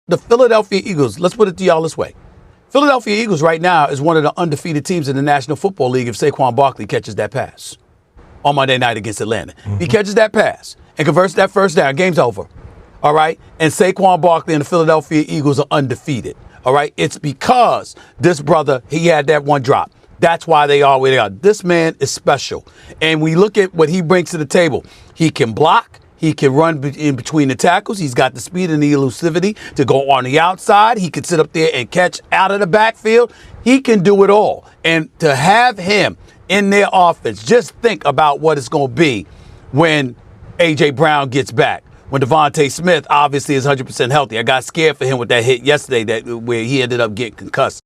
The Philadelphia Eagles, let's put it to y'all this way. Philadelphia Eagles right now is one of the undefeated teams in the National Football League if Saquon Barkley catches that pass on Monday night against Atlanta. If he catches that pass and converts that first down, game's over. All right? And Saquon Barkley and the Philadelphia Eagles are undefeated. All right? It's because this brother, he had that one drop. That's why they are where they are. This man is special. And we look at what he brings to the table. He can block. He can run in between the tackles. He's got the speed and the elusivity to go on the outside. He can sit up there and catch out of the backfield. He can do it all. And to have him in their offense, just think about what it's going to be when A.J. Brown gets back. When Devontae Smith obviously is 100% healthy. I got scared for him with that hit yesterday where he ended up getting concussed.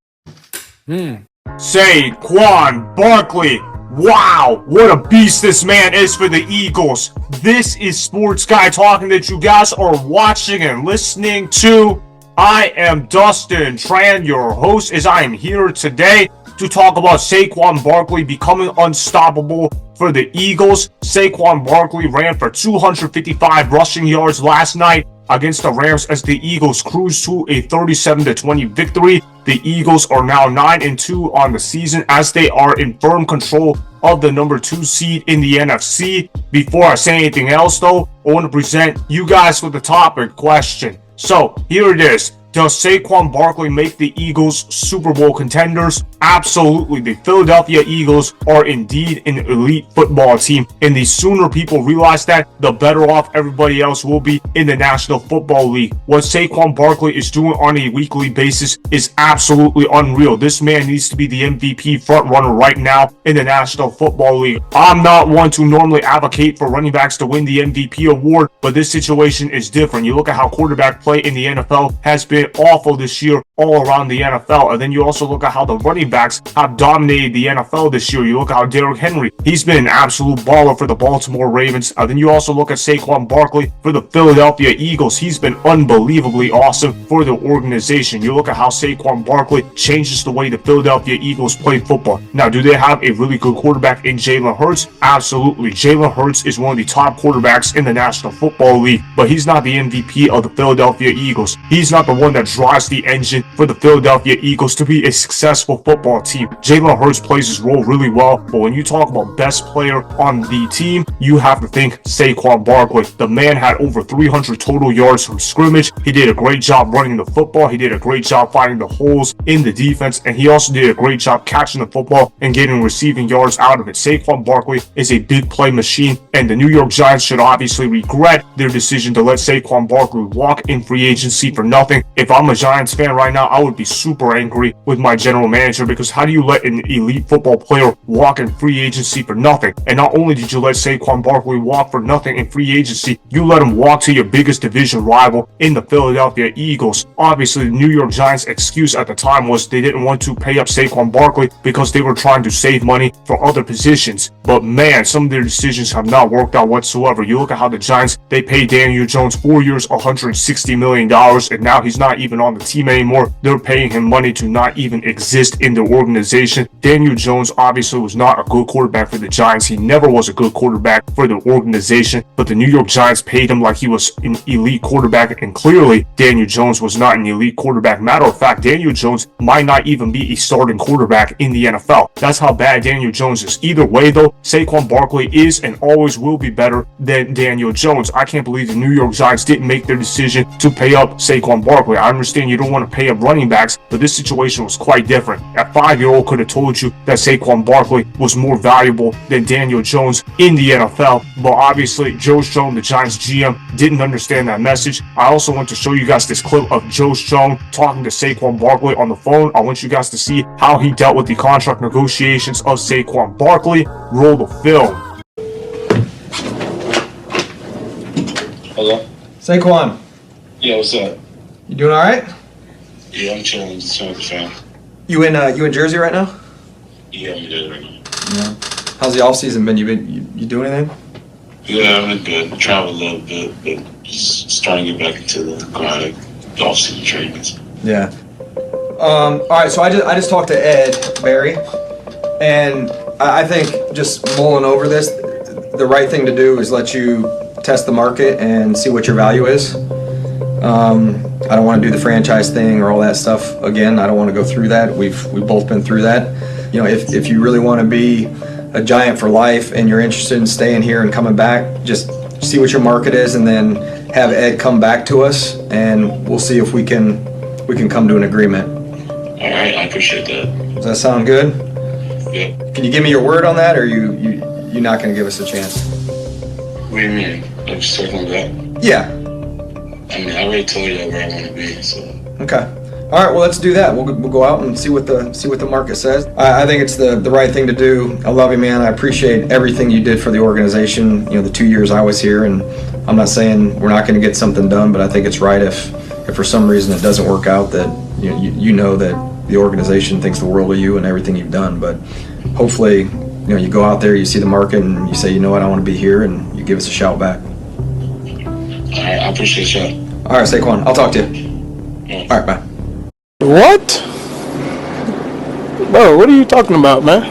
Saquon Barkley. Wow, what a beast this man is for the Eagles. This is Sports Guy talking that you guys are watching and listening to. I am Dustin Tran, your host, as I am here today to talk about Saquon Barkley becoming unstoppable for the Eagles. Saquon Barkley ran for 255 rushing yards last night against the Rams as the Eagles cruise to a 37-20 victory. The Eagles are now 9-2 on the season as they are in firm control of the number 2 seed in the NFC. Before I say anything else though, I want to present you guys with the topic question. So here it is. Does Saquon Barkley make the Eagles Super Bowl contenders? Absolutely. The Philadelphia Eagles are indeed an elite football team, and the sooner people realize that, the better off everybody else will be in the National Football League. What Saquon Barkley is doing on a weekly basis is absolutely unreal. This man needs to be the MVP frontrunner right now in the National Football League. I'm not one to normally advocate for running backs to win the MVP award, but this situation is different. You look at how quarterback play in the NFL has been awful this year all around the NFL, and then you also look at how the running backs have dominated the NFL this year. You look at how Derrick Henry, he's been an absolute baller for the Baltimore Ravens. Then you also look at Saquon Barkley for the Philadelphia Eagles. He's been unbelievably awesome for the organization. You look at how Saquon Barkley changes the way the Philadelphia Eagles play football. Now, do they have a really good quarterback in Jalen Hurts? Absolutely. Jalen Hurts is one of the top quarterbacks in the National Football League, but he's not the MVP of the Philadelphia Eagles. He's not the one that drives the engine for the Philadelphia Eagles to be a successful football team. Jalen Hurts plays his role really well, but when you talk about best player on the team, you have to think Saquon Barkley. The man had over 300 total yards from scrimmage. He did a great job running the football. He did a great job finding the holes in the defense, and he also did a great job catching the football and getting receiving yards out of it. Saquon Barkley is a big play machine, and the New York Giants should obviously regret their decision to let Saquon Barkley walk in free agency for nothing. If I'm a Giants fan right now, I would be super angry with my general manager, because how do you let an elite football player walk in free agency for nothing? And not only did you let Saquon Barkley walk for nothing in free agency, you let him walk to your biggest division rival in the Philadelphia Eagles. Obviously, the New York Giants' excuse at the time was they didn't want to pay up Saquon Barkley because they were trying to save money for other positions. But man, some of their decisions have not worked out whatsoever. You look at how the Giants, they paid Daniel Jones 4 years, $160 million, and now he's not even on the team anymore. They're paying him money to not even exist in the organization. Daniel Jones obviously was not a good quarterback for the Giants. He never was a good quarterback for the organization, but the New York Giants paid him like he was an elite quarterback, and clearly Daniel Jones was not an elite quarterback. Matter of fact, Daniel Jones might not even be a starting quarterback in the NFL. That's how bad Daniel Jones is. Either way though, Saquon Barkley is and always will be better than Daniel Jones. I can't believe the New York Giants didn't make their decision to pay up Saquon Barkley. I understand you don't want to pay up running backs, but this situation was quite different. A 5-year-old could have told you that Saquon Barkley was more valuable than Daniel Jones in the NFL, but obviously Joe Schoen, the Giants GM, didn't understand that message. I also want to show you guys this clip of Joe Schoen talking to Saquon Barkley on the phone. I want you guys to see how he dealt with the contract negotiations of Saquon Barkley. Roll the film. Hello? Saquon. Yeah, what's up? You doing all right? Yeah, I'm chilling. Just chilling with the fam. You in Jersey right now? Yeah, I'm in Jersey right now. Yeah. How's the off season been? You doing anything? Yeah, I've been good. Traveled a little bit, but just trying to get back into the grind of off season trainings. Yeah. All right. So I just talked to Ed Barry, and I think just mulling over this, the right thing to do is let you test the market and see what your value is. I don't want to do the franchise thing or all that stuff again. I don't want to go through that. We've both been through that. You know, if you really want to be a Giant for life and you're interested in staying here and coming back, just see what your market is and then have Ed come back to us, and we'll see if we can come to an agreement. All right, I appreciate that. Does that sound good? Yeah. Can you give me your word on that, or you're not going to give us a chance? What do you mean? Like circling back? Yeah. I mean, I already told you where I want to be, so. Okay. All right. Well, let's do that. We'll go out and see what the market says. I think it's the right thing to do. I love you, man. I appreciate everything you did for the organization. You know, the 2 years I was here, and I'm not saying we're not going to get something done, but I think it's right if for some reason it doesn't work out, that you know that the organization thinks the world of you and everything you've done. But hopefully, you know, you go out there, you see the market, and you say, you know what, I want to be here, and you give us a shout back. All right, I appreciate you. All right, Saquon, I'll talk to you. Yeah. All right, bye. What? Bro, what are you talking about, man?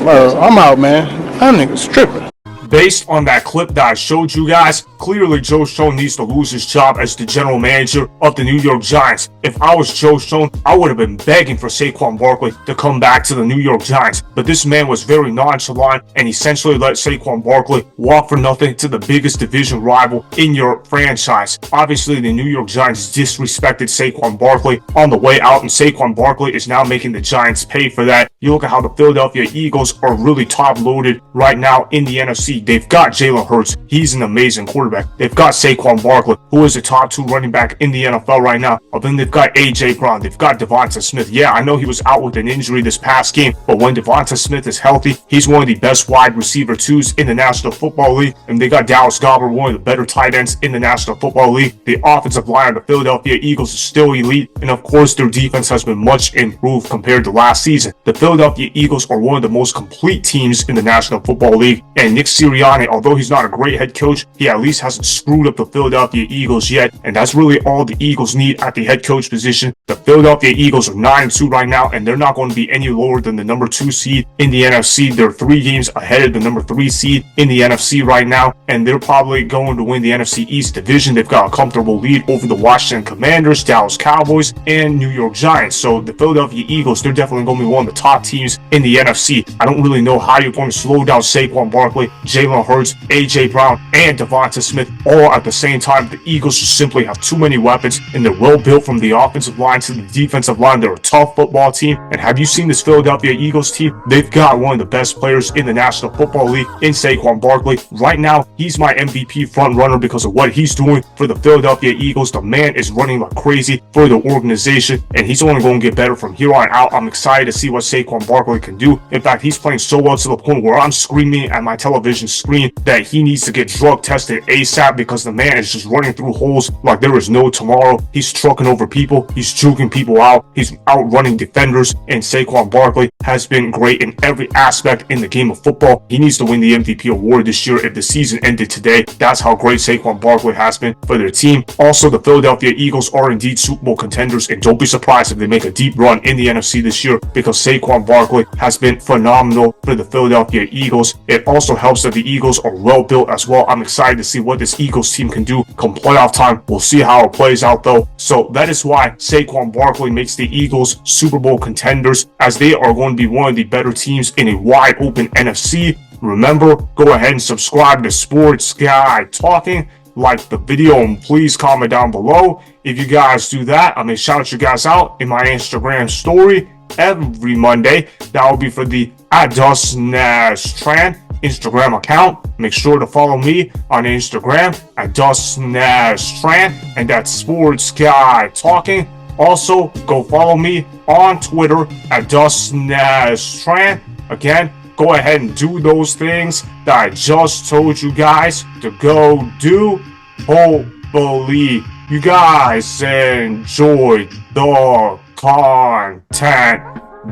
Bro, I'm out, man. That nigga's tripping. Based on that clip that I showed you guys, clearly Joe Schoen needs to lose his job as the general manager of the New York Giants. If I was Joe Schoen, I would have been begging for Saquon Barkley to come back to the New York Giants. But this man was very nonchalant and essentially let Saquon Barkley walk for nothing to the biggest division rival in your franchise. Obviously, the New York Giants disrespected Saquon Barkley on the way out, and Saquon Barkley is now making the Giants pay for that. You look at how the Philadelphia Eagles are really top-loaded right now in the NFC. They've got Jalen Hurts. He's an amazing quarterback. They've got Saquon Barkley, who is the top 2 running back in the NFL right now. But then they've got A.J. Brown. They've got Devonta Smith. Yeah, I know he was out with an injury this past game, but when Devonta Smith is healthy, he's one of the best wide receiver 2s in the National Football League. And they got Dallas Goedert, one of the better tight ends in the National Football League. The offensive line of the Philadelphia Eagles is still elite. And of course, their defense has been much improved compared to last season. The Philadelphia Eagles are one of the most complete teams in the National Football League. And Nick Sirianni, although he's not a great head coach, he at least hasn't screwed up the Philadelphia Eagles yet. And that's really all the Eagles need at the head coach position. The Philadelphia Eagles are 9-2 right now, and they're not going to be any lower than the number 2 seed in the NFC. They're 3 games ahead of the number 3 seed in the NFC right now, and they're probably going to win the NFC East division. They've got a comfortable lead over the Washington Commanders, Dallas Cowboys, and New York Giants. So the Philadelphia Eagles, they're definitely going to be one of the top teams in the NFC. I don't really know how you're going to slow down Saquon Barkley, Jalen Hurts, A.J. Brown, and Devonta Smith all at the same time. The Eagles just simply have too many weapons, and they're well built from the offensive line to the defensive line. They're a tough football team. And have you seen this Philadelphia Eagles team? They've got one of the best players in the National Football League in Saquon Barkley. Right now, he's my MVP front runner because of what he's doing for the Philadelphia Eagles. The man is running like crazy for the organization, and he's only going to get better from here on out. I'm excited to see what Saquon Barkley can do. In fact, he's playing so well to the point where I'm screaming at my television screen that he needs to get drug tested ASAP because the man is just running through holes like there is no tomorrow. He's trucking over people. He's juking people out. He's outrunning defenders. And Saquon Barkley has been great in every aspect in the game of football. He needs to win the MVP award this year if the season ended today. That's how great Saquon Barkley has been for their team. Also, the Philadelphia Eagles are indeed Super Bowl contenders, and don't be surprised if they make a deep run in the NFC this year because Saquon Barkley has been phenomenal for the Philadelphia Eagles. It also helps that the Eagles are well built as well. I'm excited to see what this Eagles team can do come playoff time. We'll see how it plays out though. So that is why Saquon Barkley makes the Eagles Super Bowl contenders, as they are going to be one of the better teams in a wide open NFC. Remember, go ahead and subscribe to Sports Guy Talking. Like the video and please comment down below. If you guys do that, I'm going to shout you guys out in my Instagram story every Monday. That will be for the @DustinNashTran Instagram account. Make sure to follow me on Instagram @DustinNashTran, and that's Sports Guy Talking. Also, go follow me on Twitter @DustinNashTran. Again, go ahead and do those things that I just told you guys to go do. Hopefully, you guys enjoyed the content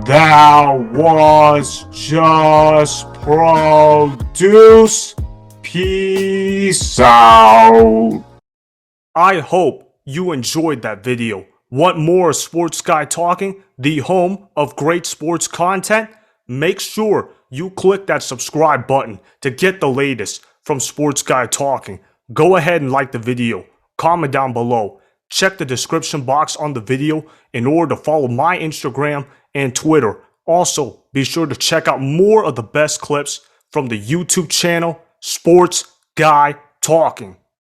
that was just produced. Peace out. I hope you enjoyed that video. Want more Sports Guy Talking, the home of great sports content? Make sure you click that subscribe button to get the latest from Sports Guy Talking. go ahead and like the video, comment down below, check the description box on the video in order to follow my Instagram and Twitter. Also, be sure to check out more of the best clips from the YouTube channel, Sports Guy Talking.